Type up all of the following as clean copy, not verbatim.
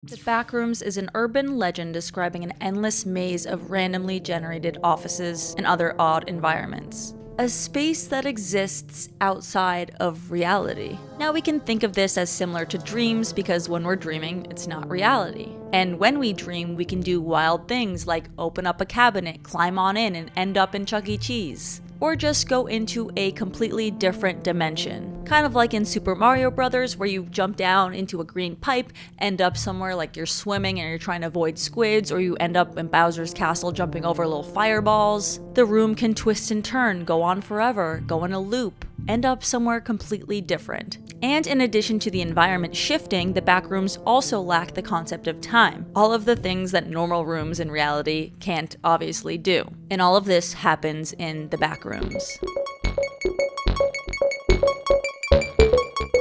The Backrooms is an urban legend describing an endless maze of randomly generated offices and other odd environments. A space that exists outside of reality. Now we can think of this as similar to dreams because when we're dreaming, it's not reality. And when we dream, we can do wild things like open up a cabinet, climb on in, and end up in Chuck E. Cheese. Or just go into a completely different dimension. Kind of like in Super Mario Bros. Where you jump down into a green pipe, end up somewhere like you're swimming and you're trying to avoid squids, or you end up in Bowser's castle jumping over little fireballs. The room can twist and turn, go on forever, go in a loop, end up somewhere completely different. And in addition to the environment shifting, the backrooms also lack the concept of time. All of the things that normal rooms in reality can't obviously do. And all of this happens in the backrooms.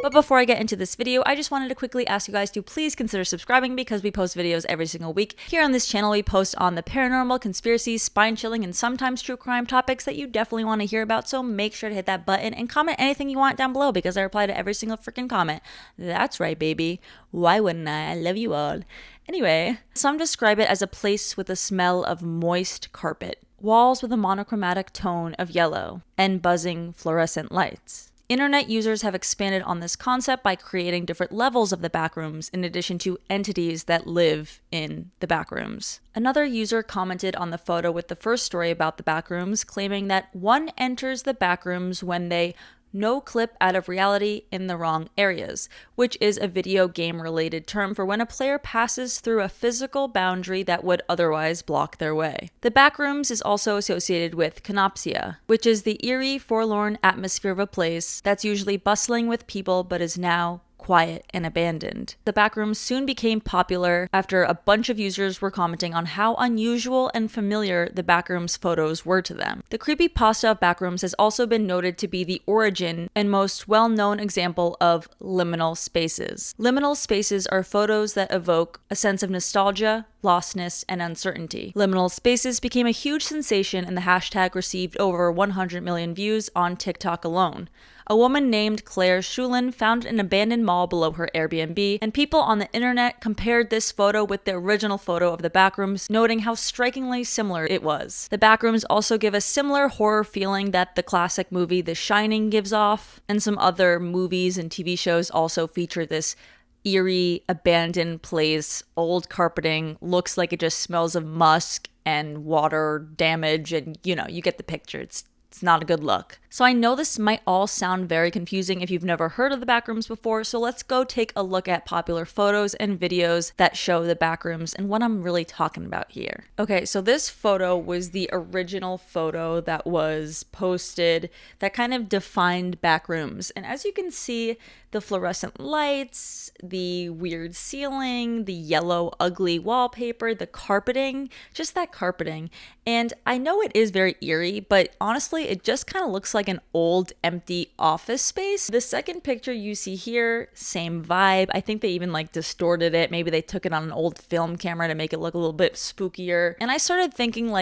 But before I get into this video, I just wanted to quickly ask you guys to please consider subscribing because we post videos every single week. Here on this channel, we post on the paranormal, conspiracy, spine-chilling, and sometimes true crime topics that you definitely want to hear about, so make sure to hit that button and comment anything you want down below because I reply to every single freaking comment. That's right, baby. Why wouldn't I? I love you all. Anyway, some describe it as a place with a smell of moist carpet, walls with a monochromatic tone of yellow, and buzzing fluorescent lights. Internet users have expanded on this concept by creating different levels of the backrooms in addition to entities that live in the backrooms. Another user commented on the photo with the first story about the backrooms, claiming that one enters the backrooms when they no clip out of reality in the wrong areas, which is a video game related term for when a player passes through a physical boundary that would otherwise block their way. The backrooms is also associated with canopsia, which is the eerie, forlorn atmosphere of a place that's usually bustling with people but is now quiet and abandoned. The backrooms soon became popular after a bunch of users were commenting on how unusual and familiar the backrooms photos were to them. The creepypasta of backrooms has also been noted to be the origin and most well-known example of liminal spaces. Liminal spaces are photos that evoke a sense of nostalgia, lostness, and uncertainty. Liminal spaces became a huge sensation and the hashtag received over 100 million views on TikTok alone. A woman named Claire Shulin found an abandoned mall below her Airbnb, and people on the internet compared this photo with the original photo of the backrooms, noting how strikingly similar it was. The backrooms also give a similar horror feeling that the classic movie The Shining gives off, and some other movies and TV shows also feature this eerie, abandoned place, old carpeting, looks like it just smells of musk and water damage, and you get the picture. It's not a good look. So I know this might all sound very confusing if you've never heard of the backrooms before, so let's go take a look at popular photos and videos that show the backrooms and what I'm really talking about here. Okay, so this photo was the original photo that was posted that kind of defined backrooms. And as you can see, the fluorescent lights, the weird ceiling, the yellow ugly wallpaper, the carpeting, just that carpeting. And I know it is very eerie, but honestly, it just kind of looks like an old empty office space. The second picture you see here, same vibe. I think they even distorted it. Maybe they took it on an old film camera to make it look a little bit spookier. And I started thinking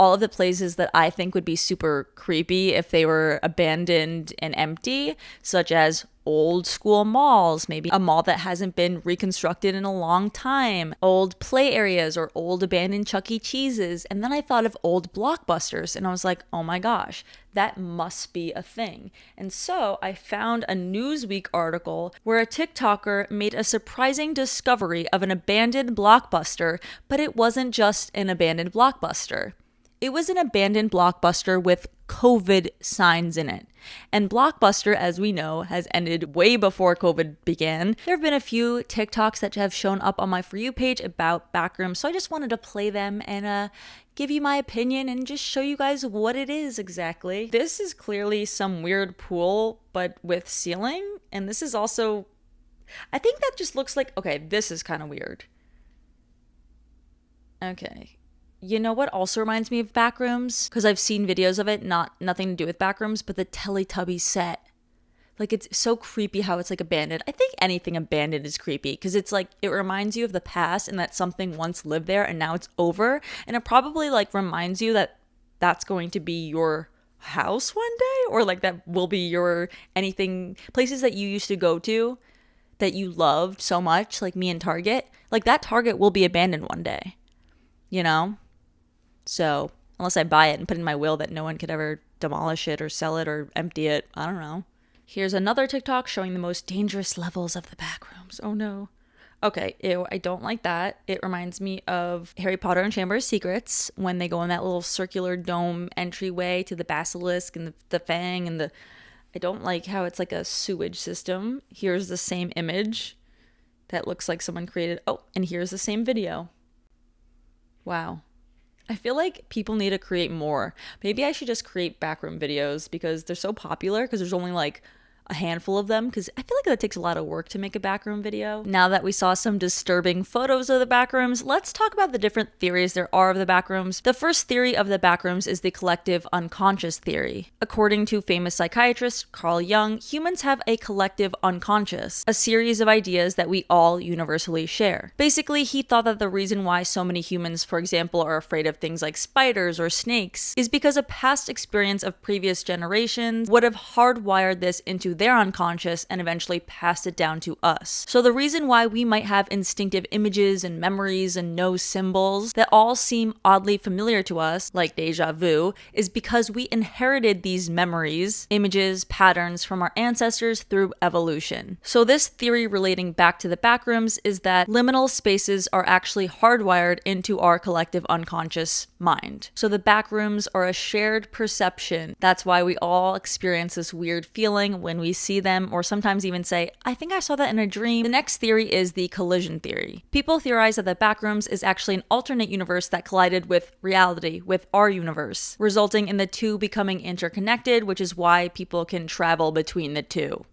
all of the places that I think would be super creepy if they were abandoned and empty, such as old school malls, maybe a mall that hasn't been reconstructed in a long time, old play areas or old abandoned Chuck E. Cheeses. And then I thought of old Blockbusters and I was like, oh my gosh, that must be a thing. And so I found a Newsweek article where a TikToker made a surprising discovery of an abandoned Blockbuster, but it wasn't just an abandoned Blockbuster. It was an abandoned Blockbuster with COVID signs in it. And Blockbuster, as we know, has ended way before COVID began. There have been a few TikToks that have shown up on my For You page about backrooms, so I just wanted to play them and give you my opinion and just show you guys what it is exactly. This is clearly some weird pool, but with ceiling. And this is also, I think that just looks like, okay, this is kind of weird. Okay. You know what also reminds me of Backrooms? Because I've seen videos of it, nothing to do with Backrooms, but the Teletubby set. It's so creepy how it's abandoned. I think anything abandoned is creepy because it's it reminds you of the past and that something once lived there and now it's over. And it probably reminds you that that's going to be your house one day, or that will be your places that you used to go to that you loved so much, like me and Target. Like, that Target will be abandoned one day, you know? So, unless I buy it and put in my will that no one could ever demolish it or sell it or empty it, I don't know. Here's another TikTok showing the most dangerous levels of the backrooms. Oh no. Okay, ew, I don't like that. It reminds me of Harry Potter and Chamber of Secrets when they go in that little circular dome entryway to the basilisk and the fang and the... I don't like how it's like a sewage system. Here's the same image that looks like someone created... Oh, and here's the same video. Wow. I feel like people need to create more. Maybe I should just create backroom videos because they're so popular because there's only like a handful of them, because I feel like that takes a lot of work to make a backroom video. Now that we saw some disturbing photos of the backrooms, let's talk about the different theories there are of the backrooms. The first theory of the backrooms is the collective unconscious theory. According to famous psychiatrist Carl Jung, humans have a collective unconscious, a series of ideas that we all universally share. Basically, he thought that the reason why so many humans, for example, are afraid of things like spiders or snakes is because a past experience of previous generations would have hardwired this into their unconscious and eventually passed it down to us. So the reason why we might have instinctive images and memories and know symbols that all seem oddly familiar to us, like deja vu, is because we inherited these memories, images, patterns from our ancestors through evolution. So this theory relating back to the backrooms is that liminal spaces are actually hardwired into our collective unconscious mind. So the backrooms are a shared perception. That's why we all experience this weird feeling when we see them, or sometimes even say, I think I saw that in a dream. The next theory is the collision theory. People theorize that the backrooms is actually an alternate universe that collided with reality, with our universe, resulting in the two becoming interconnected, which is why people can travel between the two.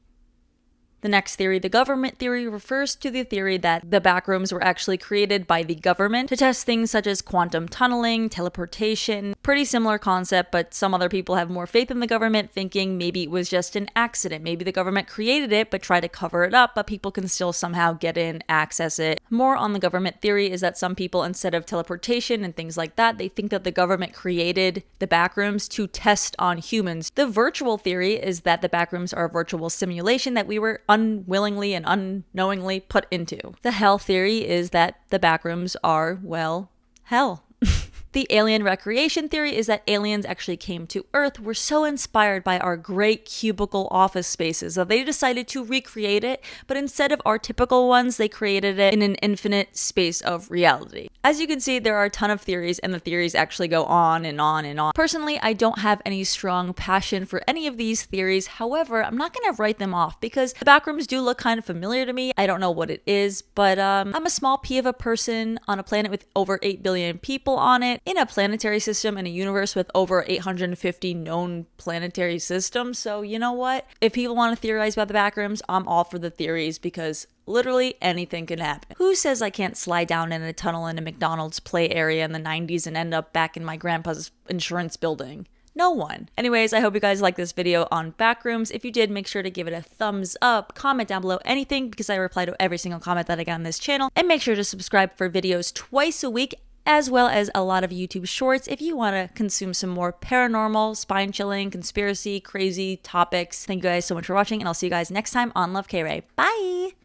The next theory, the government theory, refers to the theory that the backrooms were actually created by the government to test things such as quantum tunneling, teleportation. Pretty similar concept, but some other people have more faith in the government, thinking maybe it was just an accident. Maybe the government created it but tried to cover it up, but people can still somehow get in, access it. More on the government theory is that some people, instead of teleportation and things like that, they think that the government created the backrooms to test on humans. The virtual theory is that the backrooms are a virtual simulation that we were unwillingly and unknowingly put into. The hell theory is that the backrooms are, well, hell. The alien recreation theory is that aliens actually came to Earth, were so inspired by our great cubicle office spaces that they decided to recreate it, but instead of our typical ones, they created it in an infinite space of reality. As you can see, there are a ton of theories, and the theories actually go on and on and on. Personally, I don't have any strong passion for any of these theories. However, I'm not going to write them off because the backrooms do look kind of familiar to me. I don't know what it is, but I'm a small pea of a person on a planet with over 8 billion people on it, in a planetary system in a universe with over 850 known planetary systems. So you know what? If people want to theorize about the backrooms, I'm all for the theories because literally anything can happen. Who says I can't slide down in a tunnel in a McDonald's play area in the 90s and end up back in my grandpa's insurance building? No one. Anyways, I hope you guys liked this video on backrooms. If you did, make sure to give it a thumbs up, comment down below anything because I reply to every single comment that I get on this channel, and make sure to subscribe for videos twice a week, as well as a lot of YouTube shorts if you want to consume some more paranormal, spine-chilling, conspiracy, crazy topics. Thank you guys so much for watching, and I'll see you guys next time on Love K-Ray. Bye!